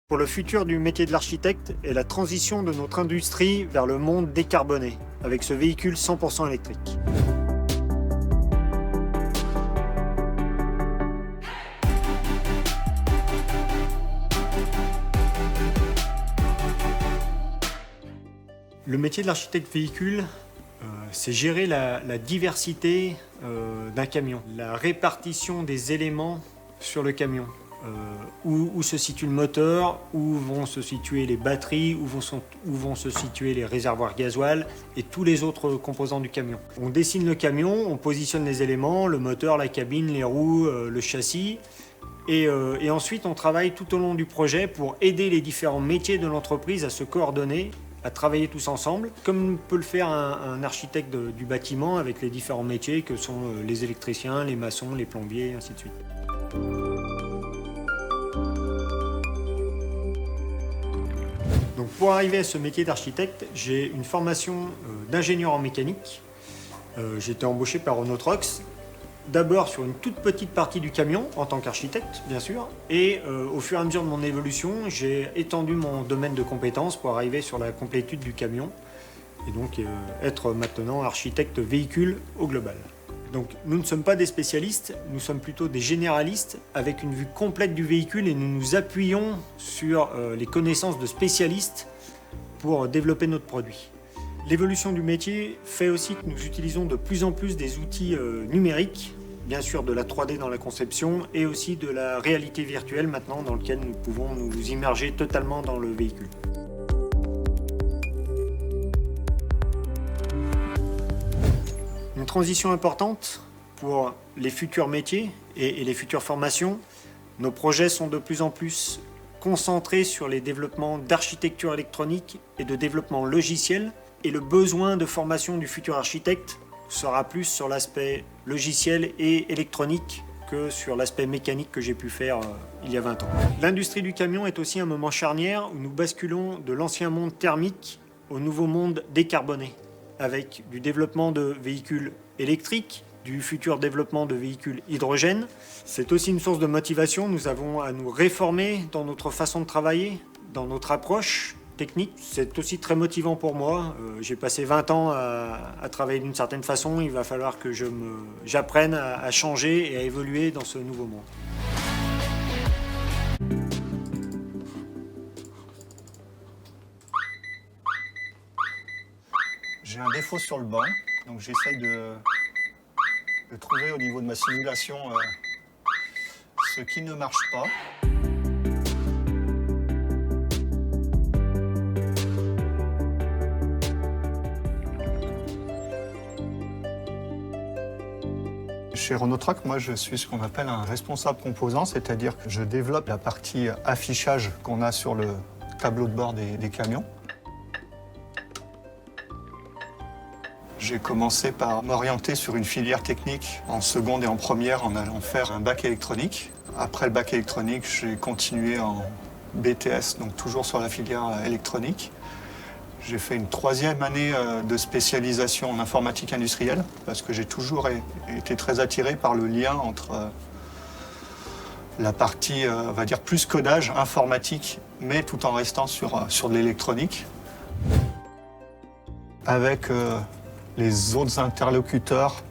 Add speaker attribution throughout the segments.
Speaker 1: Pour le futur du métier de l'architecte et la transition de notre industrie vers le monde décarboné, avec ce véhicule 100% électrique. Le métier de l'architecte véhicule, c'est gérer la diversité d'un camion, la répartition des éléments sur le camion. Où se situe le moteur, où vont se situer les batteries, où vont se situer les réservoirs gasoil et tous les autres composants du camion. On dessine le camion, on positionne les éléments, le moteur, la cabine, les roues, le châssis. Et ensuite, on travaille tout au long du projet pour aider les différents métiers de l'entreprise à se coordonner, à travailler tous ensemble, comme peut le faire un architecte du bâtiment avec les différents métiers que sont les électriciens, les maçons, les plombiers, et ainsi de suite. Donc pour arriver à ce métier d'architecte, j'ai une formation d'ingénieur en mécanique. J'ai été embauché par Renault Trucks, d'abord sur une toute petite partie du camion, en tant qu'architecte, bien sûr. Et au fur et à mesure de mon évolution, j'ai étendu mon domaine de compétences pour arriver sur la complétude du camion. Et donc être maintenant architecte véhicule au global. Donc nous ne sommes pas des spécialistes, nous sommes plutôt des généralistes avec une vue complète du véhicule et nous nous appuyons sur les connaissances de spécialistes pour développer notre produit. L'évolution du métier fait aussi que nous utilisons de plus en plus des outils numériques, bien sûr de la 3D dans la conception et aussi de la réalité virtuelle maintenant dans lequel nous pouvons nous immerger totalement dans le véhicule. Une transition importante pour les futurs métiers et les futures formations. Nos projets sont de plus en plus concentrés sur les développements d'architecture électronique et de développement logiciel. Et le besoin de formation du futur architecte sera plus sur l'aspect logiciel et électronique que sur l'aspect mécanique que j'ai pu faire il y a 20 ans. L'industrie du camion est aussi un moment charnière où nous basculons de l'ancien monde thermique au nouveau monde décarboné, avec du développement de véhicules électriques, du futur développement de véhicules hydrogène. C'est aussi une source de motivation. Nous avons à nous réformer dans notre façon de travailler, dans notre approche technique. C'est aussi très motivant pour moi. J'ai passé 20 ans à travailler d'une certaine façon. Il va falloir que j'apprenne à changer et à évoluer dans ce nouveau monde.
Speaker 2: J'ai un défaut sur le banc, donc j'essaye de trouver au niveau de ma simulation ce qui ne marche pas. Chez Renault Trucks, moi je suis ce qu'on appelle un responsable composant, c'est-à-dire que je développe la partie affichage qu'on a sur le tableau de bord des camions. J'ai commencé par m'orienter sur une filière technique en seconde et en première en allant faire un bac électronique. Après le bac électronique, j'ai continué en BTS, donc toujours sur la filière électronique. J'ai fait une 3e année de spécialisation en informatique industrielle parce que j'ai toujours été très attiré par le lien entre la partie, on va dire, plus codage informatique, mais tout en restant sur de l'électronique. Avec les autres interlocuteurs,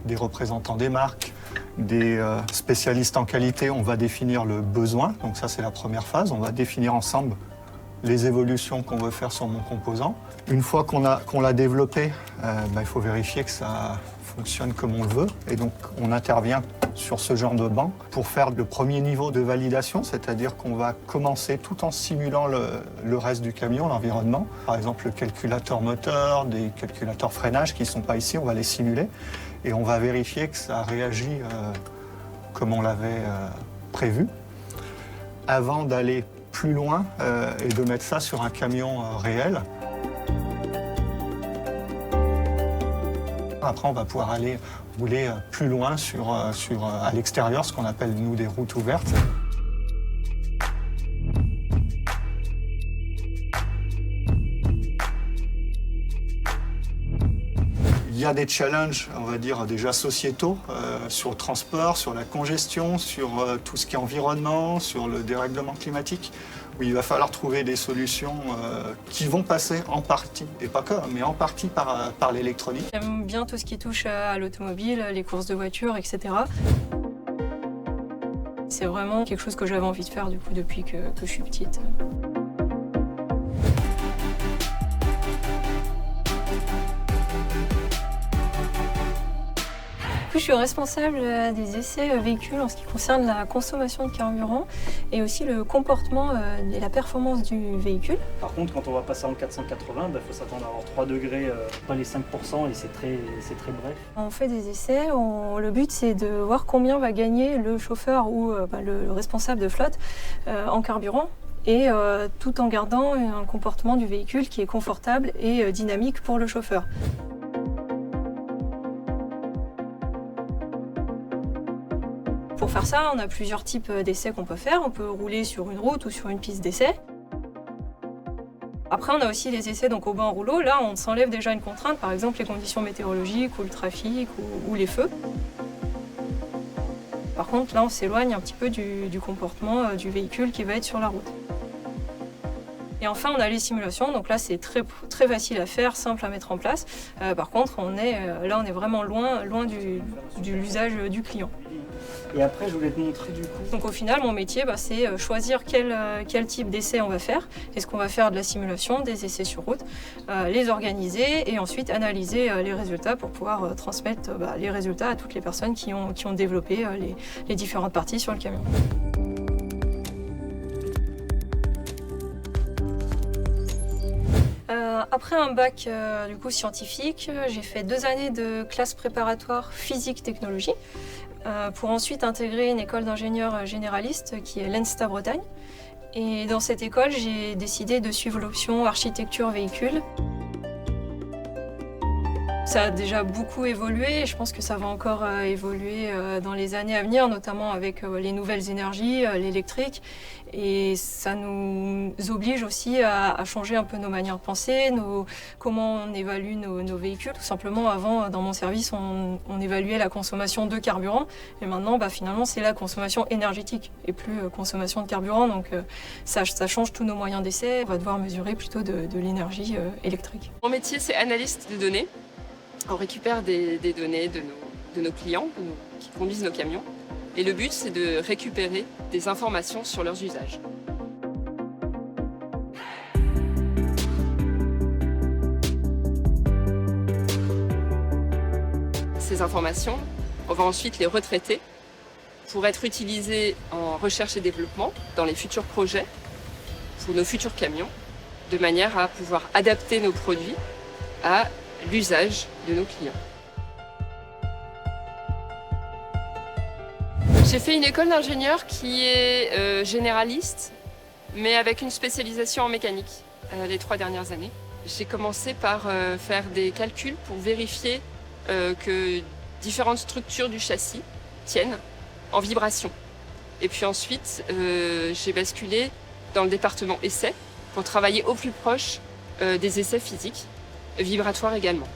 Speaker 2: des représentants des marques, des spécialistes en qualité, on va définir le besoin. Donc ça, c'est la première phase. On va définir ensemble les évolutions qu'on veut faire sur mon composant. Une fois qu'on l'a développé, il faut vérifier que ça fonctionne comme on le veut. Et donc, on intervient sur ce genre de banc pour faire le premier niveau de validation, c'est-à-dire qu'on va commencer tout en simulant le reste du camion, l'environnement. Par exemple, le calculateur moteur, des calculateurs freinage qui ne sont pas ici, on va les simuler. Et on va vérifier que ça réagit comme on l'avait prévu, avant d'aller plus loin et de mettre ça sur un camion réel. Après, on va pouvoir aller rouler plus loin à l'extérieur, ce qu'on appelle, nous, des routes ouvertes. Il y a des challenges, on va dire, déjà sociétaux sur le transport, sur la congestion, sur tout ce qui est environnement, sur le dérèglement climatique. Oui, il va falloir trouver des solutions qui vont passer en partie, et pas que, mais en partie par l'électronique.
Speaker 3: J'aime bien tout ce qui touche à l'automobile, les courses de voitures, etc. C'est vraiment quelque chose que j'avais envie de faire du coup, depuis que je suis petite. Je suis responsable des essais véhicules en ce qui concerne la consommation de carburant et aussi le comportement et la performance du véhicule.
Speaker 4: Par contre, quand on va passer en 480, il faut s'attendre à avoir 3 degrés, pas les 5%, et c'est très bref.
Speaker 3: On fait des essais, le but c'est de voir combien va gagner le chauffeur ou le responsable de flotte en carburant. Et tout en gardant un comportement du véhicule qui est confortable et dynamique pour le chauffeur. Pour faire ça, on a plusieurs types d'essais qu'on peut faire. On peut rouler sur une route ou sur une piste d'essai. Après, on a aussi les essais donc, au banc rouleau. Là, on s'enlève déjà une contrainte, par exemple les conditions météorologiques ou le trafic ou les feux. Par contre, là, on s'éloigne un petit peu du comportement du véhicule qui va être sur la route. Et enfin, on a les simulations. Donc là, c'est très facile à faire, simple à mettre en place. Par contre, on est vraiment loin de l'usage du client.
Speaker 4: Et après, je voulais te montrer du coup.
Speaker 3: Donc au final, mon métier, c'est choisir quel type d'essai on va faire. Est-ce qu'on va faire de la simulation, des essais sur route, les organiser et ensuite analyser les résultats pour pouvoir transmettre les résultats à toutes les personnes qui ont développé les différentes parties sur le camion. Après un bac du coup, scientifique, j'ai fait 2 années de classe préparatoire physique-technologie pour ensuite intégrer une école d'ingénieurs généralistes qui est l'ENSTA Bretagne. Et dans cette école, j'ai décidé de suivre l'option architecture véhicule. Ça a déjà beaucoup évolué et je pense que ça va encore évoluer dans les années à venir, notamment avec les nouvelles énergies, l'électrique. Et ça nous oblige aussi à changer un peu nos manières de penser, comment on évalue nos véhicules. Tout simplement, avant, dans mon service, on évaluait la consommation de carburant. Et maintenant, finalement, c'est la consommation énergétique et plus consommation de carburant. Donc ça change tous nos moyens d'essai. On va devoir mesurer plutôt de l'énergie électrique.
Speaker 5: Mon métier, c'est analyste de données. On récupère des données de nos clients qui conduisent nos camions. Et le but, c'est de récupérer des informations sur leurs usages. Ces informations, on va ensuite les retraiter pour être utilisées en recherche et développement dans les futurs projets, pour nos futurs camions, de manière à pouvoir adapter nos produits à l'usage de nos clients. J'ai fait une école d'ingénieur qui est généraliste, mais avec une spécialisation en mécanique les 3 dernières années. J'ai commencé par faire des calculs pour vérifier que différentes structures du châssis tiennent en vibration. Et puis ensuite, j'ai basculé dans le département essais pour travailler au plus proche des essais physiques, vibratoires également.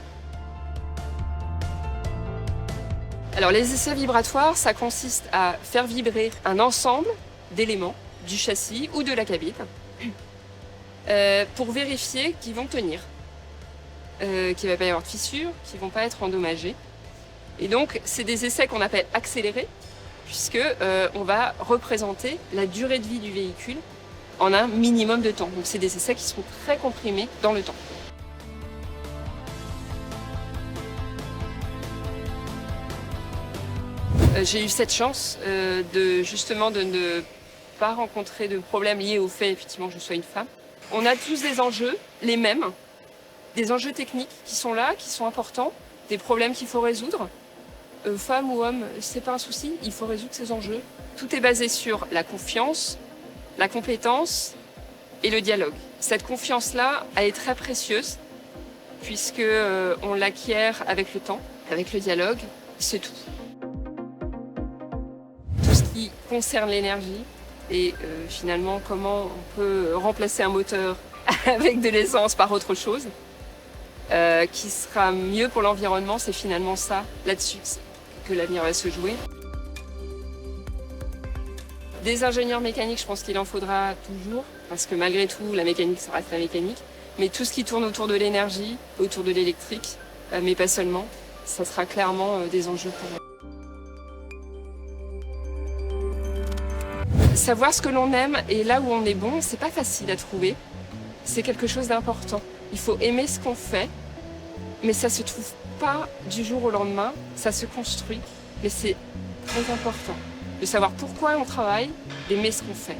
Speaker 5: Alors les essais vibratoires, ça consiste à faire vibrer un ensemble d'éléments du châssis ou de la cabine pour vérifier qu'ils vont tenir, qu'il ne va pas y avoir de fissures, qu'ils ne vont pas être endommagés. Et donc c'est des essais qu'on appelle accélérés, puisque on va représenter la durée de vie du véhicule en un minimum de temps. Donc c'est des essais qui sont très comprimés dans le temps. J'ai eu cette chance de ne pas rencontrer de problèmes liés au fait effectivement que je sois une femme. On a tous des enjeux, les mêmes, des enjeux techniques qui sont là, qui sont importants, des problèmes qu'il faut résoudre. Femme ou homme, c'est pas un souci, il faut résoudre ces enjeux. Tout est basé sur la confiance, la compétence et le dialogue. Cette confiance-là, elle est très précieuse puisque on l'acquiert avec le temps, avec le dialogue, c'est tout. Tout ce qui concerne l'énergie et finalement comment on peut remplacer un moteur avec de l'essence par autre chose qui sera mieux pour l'environnement, c'est finalement ça, là-dessus que l'avenir va se jouer. Des ingénieurs mécaniques, je pense qu'il en faudra toujours, parce que malgré tout, la mécanique, ça reste la mécanique. Mais tout ce qui tourne autour de l'énergie, autour de l'électrique, mais pas seulement, ça sera clairement des enjeux pour moi. Savoir ce que l'on aime et là où on est bon, c'est pas facile à trouver. C'est quelque chose d'important. Il faut aimer ce qu'on fait, mais ça se trouve pas du jour au lendemain, ça se construit. Mais c'est très important de savoir pourquoi on travaille, d'aimer ce qu'on fait.